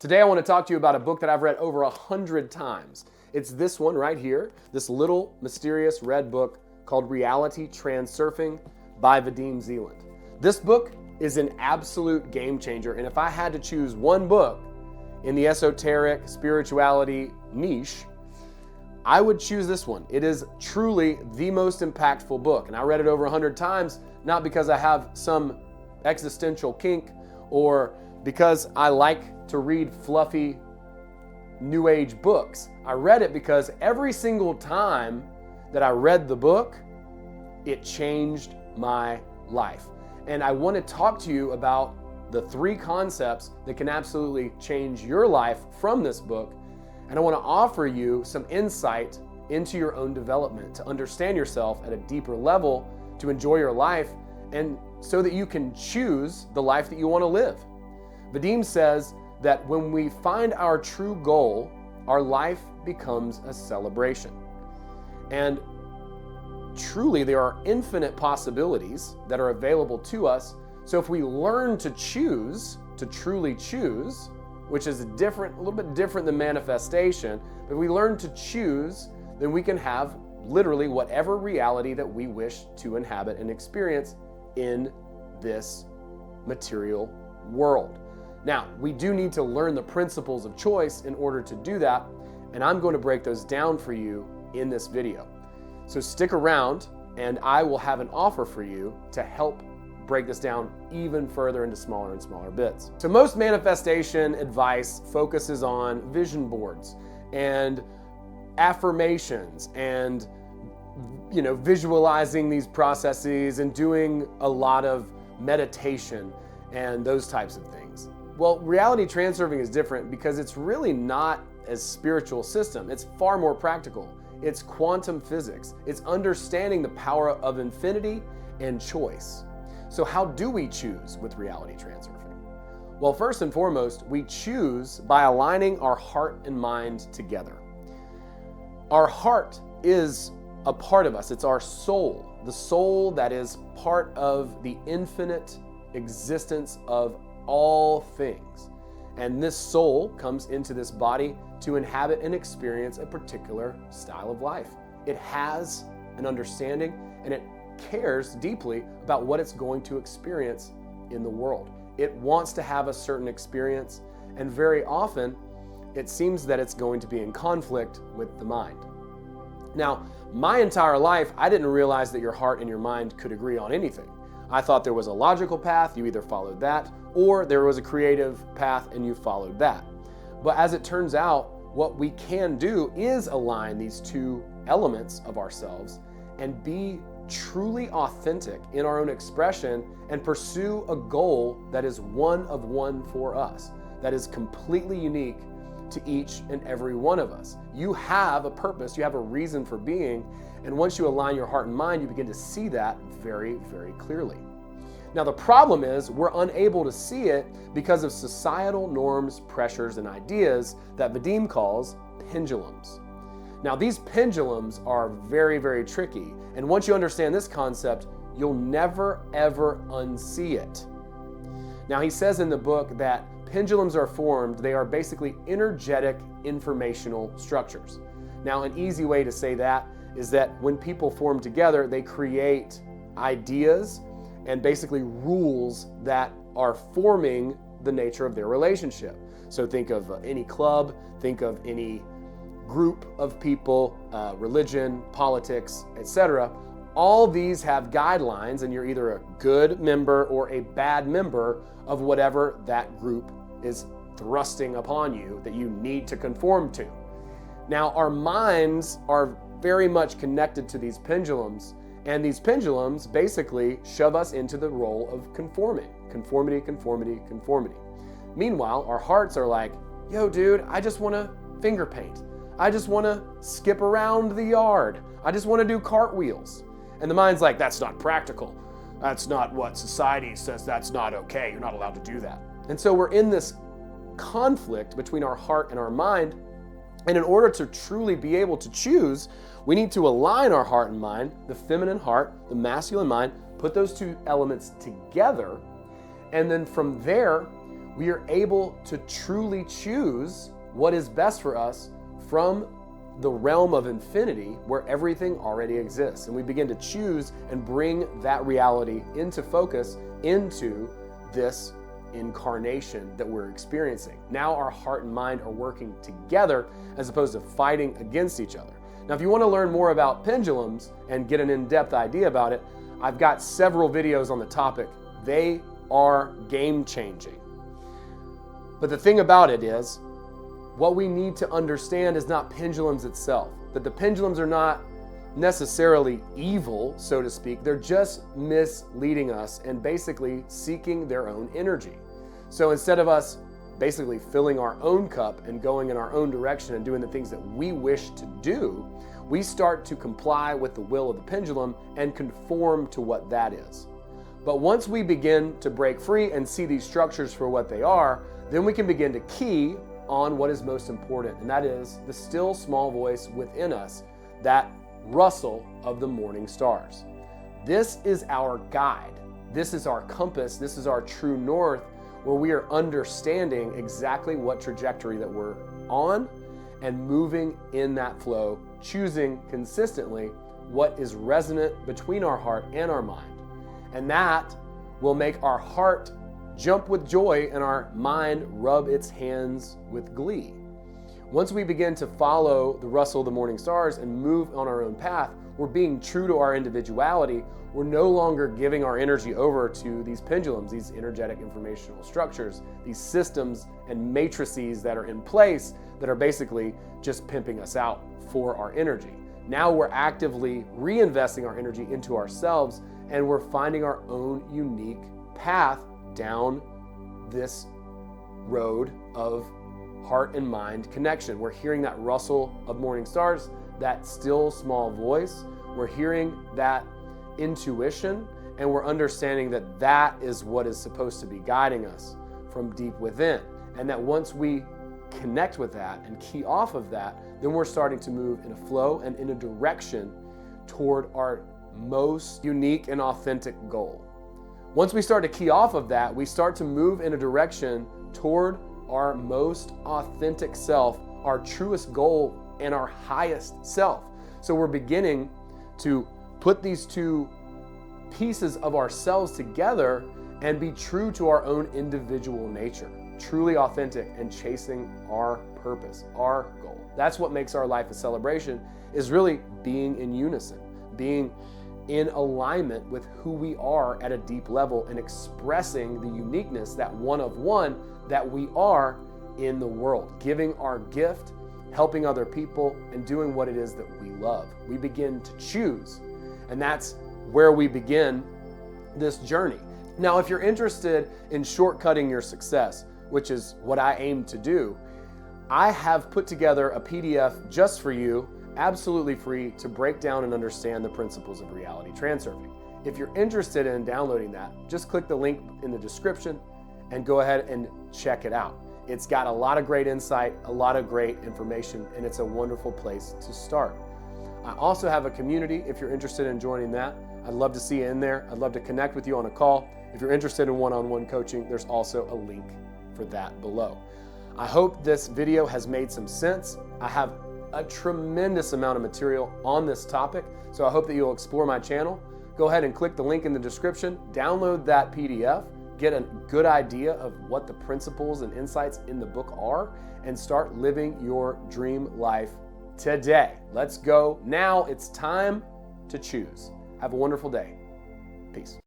Today I want to talk to you about a book that I've read over 100 times. It's this one right here, this little mysterious red book called Reality Transurfing by Vadim Zeland. This book is an absolute game changer, and if I had to choose one book in the esoteric spirituality niche, I would choose this one. It is truly the most impactful book, and I read it over 100 times, not because I have some existential kink or because I like to read fluffy new age books. I read it because every single time that I read the book, it changed my life. And I want to talk to you about the 3 concepts that can absolutely change your life from this book. And I want to offer you some insight into your own development, to understand yourself at a deeper level, to enjoy your life, and so that you can choose the life that you want to live. Vadim says that when we find our true goal, our life becomes a celebration. And truly, there are infinite possibilities that are available to us. So if we learn to choose, to truly choose, which is a little bit different than manifestation, but if we learn to choose, then we can have literally whatever reality that we wish to inhabit and experience in this material world. Now, we do need to learn the principles of choice in order to do that, and I'm going to break those down for you in this video. So stick around, and I will have an offer for you to help break this down even further into smaller and smaller bits. So most manifestation advice focuses on vision boards and affirmations and visualizing these processes and doing a lot of meditation and those types of things. Well, reality transurfing is different because it's really not a spiritual system. It's far more practical. It's quantum physics. It's understanding the power of infinity and choice. So how do we choose with reality transurfing? Well, first and foremost, we choose by aligning our heart and mind together. Our heart is a part of us. It's our soul, the soul that is part of the infinite existence of all things. And this soul comes into this body to inhabit and experience a particular style of life. It has an understanding and it cares deeply about what it's going to experience in the world. It wants to have a certain experience, and very often it seems that it's going to be in conflict with the mind. Now, my entire life, I didn't realize that your heart and your mind could agree on anything. I thought there was a logical path, you either followed that, or there was a creative path and you followed that. But as it turns out, what we can do is align these 2 elements of ourselves and be truly authentic in our own expression and pursue a goal that is one of one for us, that is completely unique to each and every one of us. You have a purpose, you have a reason for being, and once you align your heart and mind, you begin to see that very, very clearly. Now, the problem is we're unable to see it because of societal norms, pressures, and ideas that Vadim calls pendulums. Now, these pendulums are very, very tricky, and once you understand this concept, you'll never, ever unsee it. Now, he says in the book that pendulums are formed, they are basically energetic informational structures. Now, an easy way to say that is that when people form together, they create ideas and basically rules that are forming the nature of their relationship. So think of any club, think of any group of people, religion, politics, etc. All these have guidelines, and you're either a good member or a bad member of whatever that group is thrusting upon you that you need to conform to. Now, our minds are very much connected to these pendulums, and these pendulums basically shove us into the role of conforming. Conformity, conformity, conformity. Meanwhile, our hearts are like, yo, dude, I just want to finger paint. I just want to skip around the yard. I just want to do cartwheels. And the mind's like, that's not practical. That's not what society says. That's not okay. You're not allowed to do that. And so we're in this conflict between our heart and our mind. And in order to truly be able to choose, we need to align our heart and mind, the feminine heart, the masculine mind, put those 2 elements together. And then from there, we are able to truly choose what is best for us from the realm of infinity where everything already exists. And we begin to choose and bring that reality into focus into this incarnation that we're experiencing. Now our heart and mind are working together as opposed to fighting against each other. Now, if you want to learn more about pendulums and get an in-depth idea about it, I've got several videos on the topic. They are game-changing. But the thing about it is, what we need to understand is not pendulums itself, that the pendulums are not necessarily evil, so to speak. They're just misleading us and basically seeking their own energy. So instead of us basically filling our own cup and going in our own direction and doing the things that we wish to do, we start to comply with the will of the pendulum and conform to what that is. But once we begin to break free and see these structures for what they are, then we can begin to key on what is most important, and that is the still small voice within us, that rustle of the morning stars. This is our guide. This is our compass. This is our true north, where we are understanding exactly what trajectory that we're on and moving in that flow, choosing consistently what is resonant between our heart and our mind. And that will make our heart jump with joy and our mind rub its hands with glee. Once we begin to follow the rustle of the morning stars and move on our own path, we're being true to our individuality. We're no longer giving our energy over to these pendulums, these energetic informational structures, these systems and matrices that are in place that are basically just pimping us out for our energy. Now we're actively reinvesting our energy into ourselves, and we're finding our own unique path down this road of heart and mind connection. We're hearing that rustle of morning stars, that still small voice. We're hearing that intuition, and we're understanding that that is what is supposed to be guiding us from deep within. And that once we connect with that and key off of that, then we're starting to move in a flow and in a direction toward our most unique and authentic goal. Once we start to key off of that, we start to move in a direction toward our most authentic self, our truest goal, and our highest self. So we're beginning to put these two pieces of ourselves together and be true to our own individual nature, truly authentic and chasing our purpose, our goal. That's what makes our life a celebration, is really being in unison, being in alignment with who we are at a deep level and expressing the uniqueness, that one of one that we are in the world, giving our gift, helping other people, and doing what it is that we love. We begin to choose, and that's where we begin this journey. Now, if you're interested in shortcutting your success, which is what I aim to do, I have put together a PDF just for you, absolutely free, to break down and understand the principles of reality transurfing. If you're interested in downloading that, just click the link in the description and go ahead and check it out. It's got a lot of great insight, a lot of great information, and it's a wonderful place to start. I also have a community if you're interested in joining that. I'd love to see you in there. I'd love to connect with you on a call. If you're interested in one-on-one coaching, there's also a link for that below. I hope this video has made some sense. I have a tremendous amount of material on this topic, so I hope that you'll explore my channel. Go ahead and click the link in the description, download that PDF, get a good idea of what the principles and insights in the book are, and start living your dream life today. Let's go. Now it's time to choose. Have a wonderful day. Peace.